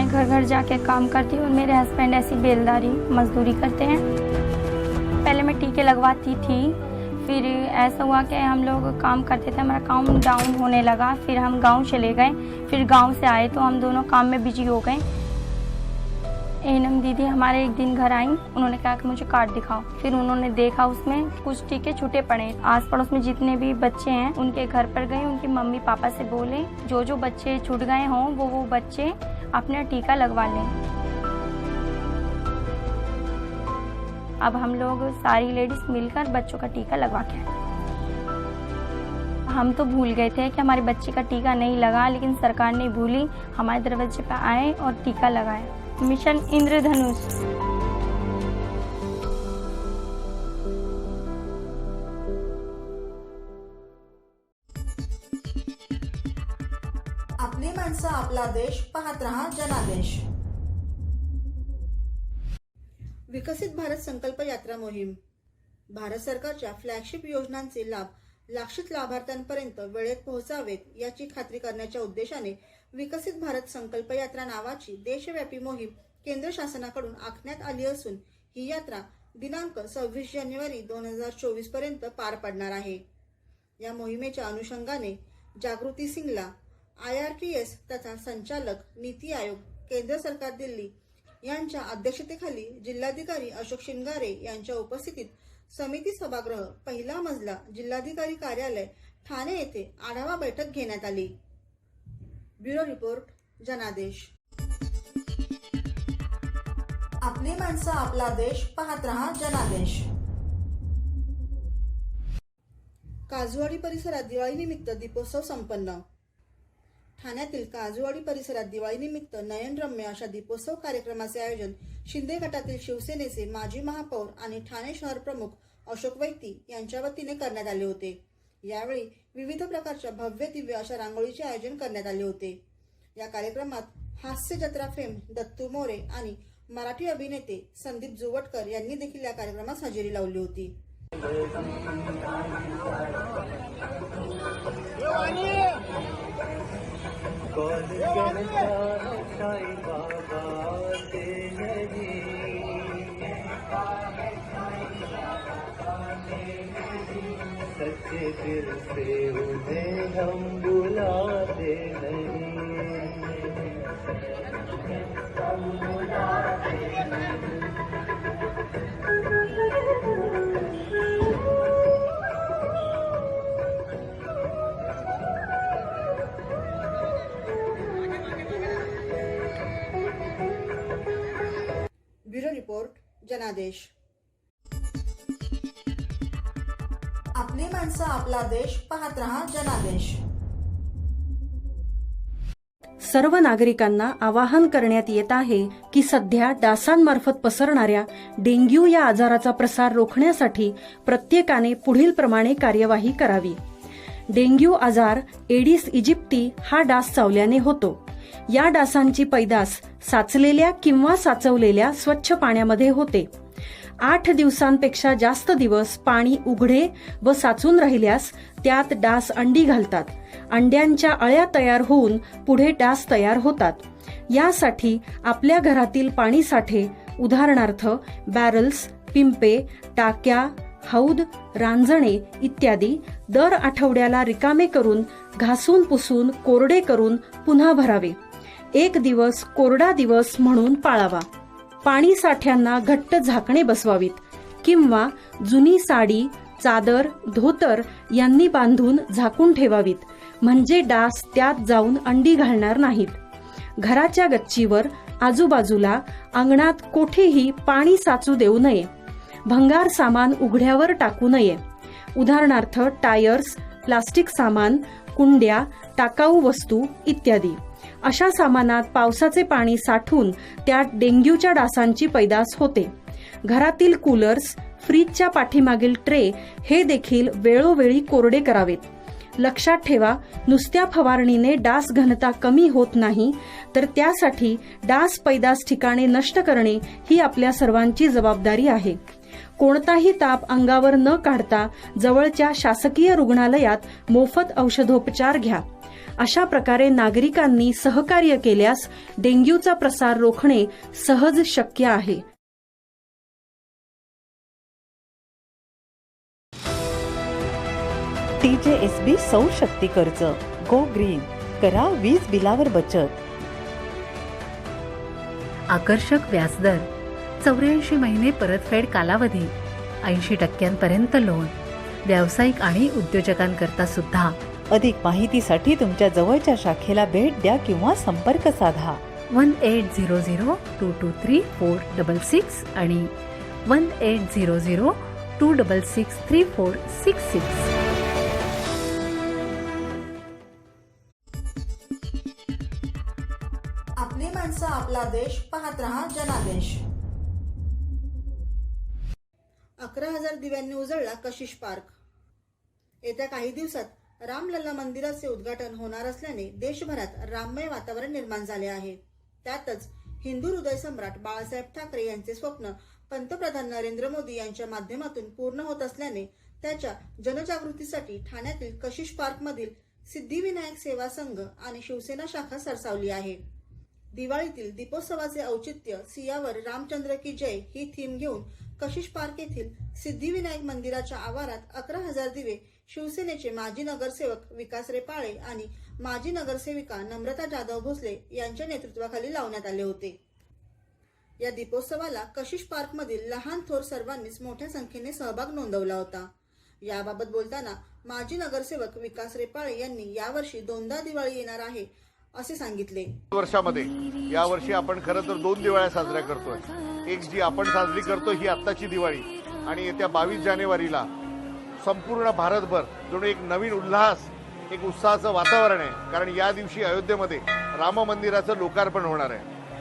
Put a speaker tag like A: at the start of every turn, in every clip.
A: घर घर जाके काम करती हूँ और मेरे हस्बैंड ऐसी बेलदारी मजदूरी करते हैं। पहले मैं टीके लगवाती थी, फिर ऐसा हुआ कि हम लोग काम करते थे, हमारा काम डाउन होने लगा, फिर हम गांव चले गए। फिर गांव से आए तो हम दोनों काम में बिजी हो गए। एनम दीदी हमारे एक दिन घर आई, उन्होंने कहा कि मुझे कार्ड दिखाओ। फिर उन्होंने देखा उसमें कुछ टीके छूटे पड़े। आस पड़ोस में जितने भी बच्चे हैं उनके घर पर गए, उनके मम्मी पापा से बोले जो जो बच्चे छूट गए हों वो बच्चे अपना टीका लगवा लें। अब हम लोग सारी लेडीज मिलकर बच्चों का टीका लगवा के आए। हम तो भूल गए थे कि हमारे बच्चे का टीका नहीं लगा, लेकिन सरकार नहीं भूली, हमारे दरवाजे पर आए और टीका लगाया। मिशन इंद्रधनुष।
B: आपली माणसं आपला देश, पाहत रहा जनादेश। विकसित भारत संकल्प यात्रा मोहीम। भारत सरकारच्या फ्लॅगशिप योजनांचे लाभ लाक्षित लाभार्थ्यांपर्यंत वेळेत पोहोचावेत याची खात्री करण्याच्या उद्देशाने विकसित भारत संकल्प यात्रा नावाची देशव्यापी मोहीम केंद्र शासनाकडून आखण्यात आली असून ही यात्रा दिनांक 26 जानेवारी 2024 पर्यंत पार पडणार आहे। या मोहिमेच्या अनुषंगाने जागृती सिंगला IRTS तथा संचालक नीती आयोग केंद्र सरकार दिल्ली यांच्या अध्यक्षतेखाली जिल्हाधिकारी अशोक शिंगारे यांच्या उपस्थितीत समिती सभागृह पहिला मजला जिल्हाधिकारी कार्यालय ठाणे येथे आढावा बैठक घेण्यात आली। ब्युरो रिपोर्ट जनादेश। आपली माणसं आपला देश, पाहत रहा जनादेश। काजूवाडी परिसरात दिवाळीनिमित्त दीपोत्सव संपन्न। ठाण्यातील काजूवाडी परिसरात दिवाळीनिमित्त नयनरम्य अशा दीपोत्सव कार्यक्रमाचे आयोजन शिंदे गटातील शिवसेनेचे माजी महापौर आणि ठाणे शहर प्रमुख अशोक वैती यांच्या वतीने करण्यात आले होते। यावेळी विविध प्रकारच्या भव्य दिव्य अशा रांगोळीचे आयोजन करण्यात आले होते। या कार्यक्रमात हास्य जत्रा फेम दत्तू मोरे आणि मराठी अभिनेते संदीप जुवटकर यांनी देखील या कार्यक्रमास हजेरी लावली होती।
C: सच्चे दिल से उन्हें हम बुलाते नहीं।
B: ब्युरो रिपोर्ट जनादेश। आपली माणसं आपला देश, पाहत रहा जनादेश।
D: सर्व नागरिकांना आवाहन करण्यात येत आहे की सध्या डासांमार्फत पसरणाऱ्या डेंग्यू या आजाराचा प्रसार रोखण्यासाठी प्रत्येकाने पुढील प्रमाणे कार्यवाही करावी। डेंग्यू आजार एडिस इजिप्टी हा डास चावल्याने होतो। या डासांची पैदास साचलेल्या किंवा साचवलेल्या स्वच्छ पाण्यामध्ये होते। 8 दिवसांपेक्षा जास्त दिवस पाणी उघडे व साचून राहिल्यास त्यात डास अंडी घालतात। अंड्यांच्या अळ्या तयार होऊन पुढे डास तयार होतात। यासाठी आपल्या घरातील पाणी साठे उदाहरणार्थ बॅरल्स, पिंपे, टाक्या, हौद, रांजणे इत्यादी दर आठवड्याला रिकामे करून घासून पुसून कोरडे करून पुन्हा भरावे। 1 दिवस कोरडा दिवस म्हणून पाळावा। पाणी साठ्यांना घट्ट झाकणे बसवावीत किंवा जुनी साडी, चादर, धोतर यांनी बांधून झाकून ठेवावीत, म्हणजे डास त्यात जाऊन अंडी घालणार नाहीत। घराच्या गच्चीवर, आजूबाजूला, अंगणात कोठेही पाणी साचू देऊ नये। भंगार सामान उघड्यावर टाकू नये, उदाहरणार्थ टायर्स, प्लास्टिक सामान, कुंड्या, टाकाऊ वस्तू इत्यादी। अशा सामानात पावसाचे पाणी साठून त्यात डेंग्यूच्या डासांची पैदास होते। घरातील कूलर्स, फ्रीजच्या पाठीमागील ट्रे हे देखील वेळोवेळी कोरडे करावेत. लक्षात ठेवा, नुसत्या फवारणीने डास घनता कमी होत नाही, तर त्यासाठी डास पैदास ठिकाणे नष्ट करणे ही आपल्या सर्वांची जबाबदारी आहे. कोणताही ताप अंगावर न काढता जवळच्या शासकीय रुग्णालयात मोफत औषधोपचार घ्या. अशा प्रकारे नागरिकांनी सहकार्य केल्यास डेंग्यूचा प्रसार रोखणे सहज शक्य आहे.
E: TJSB सौर शक्ती कर्ज, गो ग्रीन, करा वीज बिलावर बचत.
F: आकर्षक व्याजदर, 84 महिने परतफेड कालावधी, 80% लोन, व्यावसायिक आणि उद्योजकांकरता सुद्धा.
E: अधिक माहितीसाठी तुमच्या जवळच्या शाखेला भेट द्या किंवा संपर्क साधा.
F: 1800-223-466 आणि 1800-266-3466.
B: आपली माणसं, आपला देश, पाहत रहा जनादेश. 11,000 दिव्यांनी उजळला कशिश पार्क. येत्या काही दिवसात रामलल्ला मंदिराचे उद्घाटन होणार असल्याने देशभरात राममय वातावरण निर्माण झाले आहे. त्यातच हिंदू हृदय सम्राट बाळासाहेब ठाकरे यांचे स्वप्न पंतप्रधान नरेंद्र मोदी यांच्या माध्यमातून पूर्ण होत असल्याने त्याच्या जनजागृतीसाठी ठाण्यातील कशिश पार्कमधील सिद्धिविनायक सेवा संघ आणि शिवसेना शाखा सरसावली आहे. दिवाळीतील दीपोत्सवाचे औचित्य सियावर रामचंद्र की जय ही थीम घेऊन कशिश पार्क येथील सिद्धिविनायक मंदिराच्या आवारात 11,000 दिवे शिवसेनेचे माजी नगरसेवक विकास रेपाळे आणि माजी नगरसेविका नम्रता जाधव भोसले यांच्या नेतृत्वाखाली लावण्यात आले होते. या दीपोत्सवाला कशिश पार्कमधील लहान थोर सर्वांनीच मोठ्या संख्येने सहभाग नोंदवला होता. याबाबत बोलताना माजी नगरसेवक विकास रेपाळे यांनी यावर्षी 2दा दिवाळी येणार आहे असे सांगितले.
G: वर्षामध्ये यावर्षी आपण खरं तर 2 दिवाळ्या साजऱ्या करतोय. एक जी आपण साजरी करतो ही आत्ताची दिवाळी, आणि येत्या 22 जानेवारीला संपूर्ण भारतभर जणू एक नवीन उल्हास, एक उत्साहाचं वातावरण आहे. कारण या दिवशी अयोध्येमध्ये राम मंदिराचं लोकार्पण होणार आहे.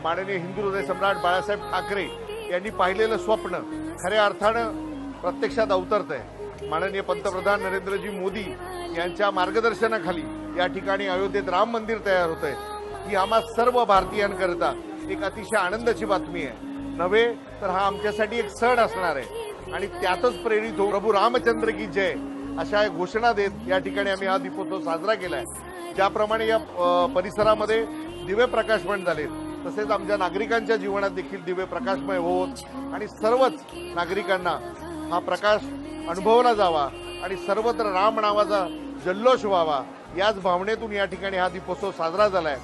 G: माननीय हिंदू हृदय सम्राट बाळासाहेब ठाकरे यांनी पाहिलेलं स्वप्न खऱ्या अर्थानं प्रत्यक्षात अवतरत आहे. माननीय पंतप्रधान नरेंद्रजी मोदी यांच्या मार्गदर्शनाखाली या ठिकाणी अयोध्येत राम मंदिर तयार होत आहे. ही आम्हा सर्व भारतीयांकरता एक अतिशय आनंदाची बातमी आहे. नव्हे तर हा आमच्यासाठी एक सण असणार आहे, आणि त्यातच प्रेरित होऊन प्रभू रामचंद्र की जय अशा घोषणा देत या ठिकाणी आम्ही हा दीपोत्सव साजरा केलाय. ज्याप्रमाणे या परिसरामध्ये दिवे प्रकाशमय झाले, तसेच आमच्या नागरिकांच्या जीवनात देखील दिवे प्रकाशमय होत आणि सर्वच नागरिकांना हा प्रकाश अनुभवला जावा आणि सर्वत्र राम नावाचा जल्लोष व्हावा, याच भावनेतून या ठिकाणी हा दीपोत्सव साजरा झालाय.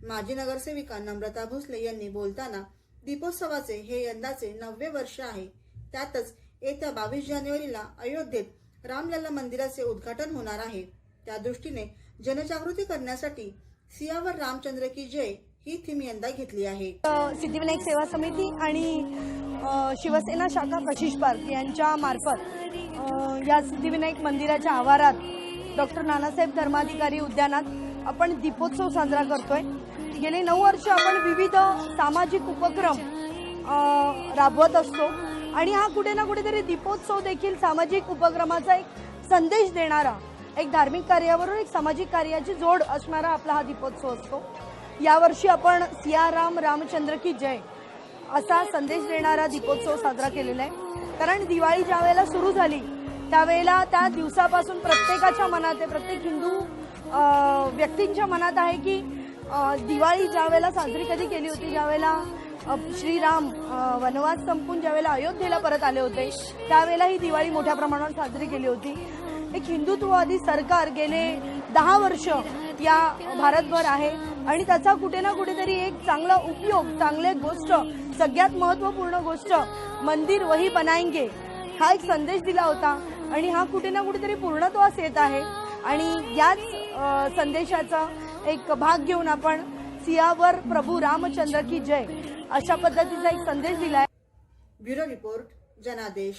B: माजी नगरसेविका नम्रता भोसले यांनी बोलताना दीपोत्सवाचे हे यंदाचे 9वे वर्ष आहे. त्यातच येत्या 22 जानेवारीला अयोध्येत रामलल्ला मंदिराचे उद्घाटन होणार आहे. त्या दृष्टीने जनजागृती करण्यासाठी सियावर रामचंद्र की जय ही थीम यंदा घेतली आहे.
H: सिद्धिविनायक सेवा समिती आणि शिवसेना शाखा कशिश पार्क यांच्या मार्फत या सिद्धिविनायक मंदिराच्या आवारात डॉक्टर नानासाहेब धर्माधिकारी उद्यानात आपण दीपोत्सव साजरा करतोय. गेले 9 वर्ष आपण विविध सामाजिक उपक्रम राबवत असतो, आणि हा कुठे ना कुठेतरी दीपोत्सव देखील सामाजिक उपक्रमाचा एक संदेश देणारा, एक धार्मिक कार्यावरून एक सामाजिक कार्याची जोड असणारा आपला हा दीपोत्सव असतो. यावर्षी आपण सियाराम रामचंद्र की जय असा संदेश देणारा दीपोत्सव साजरा केलेला आहे. कारण दिवाळी ज्या वेळेला सुरू झाली त्यावेळेला त्या दिवसापासून प्रत्येकाच्या मनात आहे, प्रत्येक हिंदू व्यक्तींच्या मनात आहे की दिवाळी ज्या वेळेला साजरी कधी केली होती, ज्यावेळेला श्रीराम वनवास संपून ज्यावेळेला अयोध्येला परत आले होते त्यावेळेला ही दिवाळी मोठ्या प्रमाणावर साजरी केली होती. एक हिंदुत्ववादी सरकार गेले 10 वर्ष या भारतभर आहे, आणि त्याचा कुठे ना कुठेतरी एक चांगला उपयोग, चांगली गोष्ट, सगळ्यात महत्त्वपूर्ण गोष्ट मंदिर वही बनाएंगे हा एक संदेश दिला होता, आणि हा कुठे ना कुठेतरी पूर्णत्वास येत आहे. आणि याच संदेशाचा एक भाग घेऊन आपण सियावर प्रभू रामचंद्र की जय अशा पद्धतीचा एक संदेश दिलाय.
B: ब्युरो रिपोर्ट जनादेश.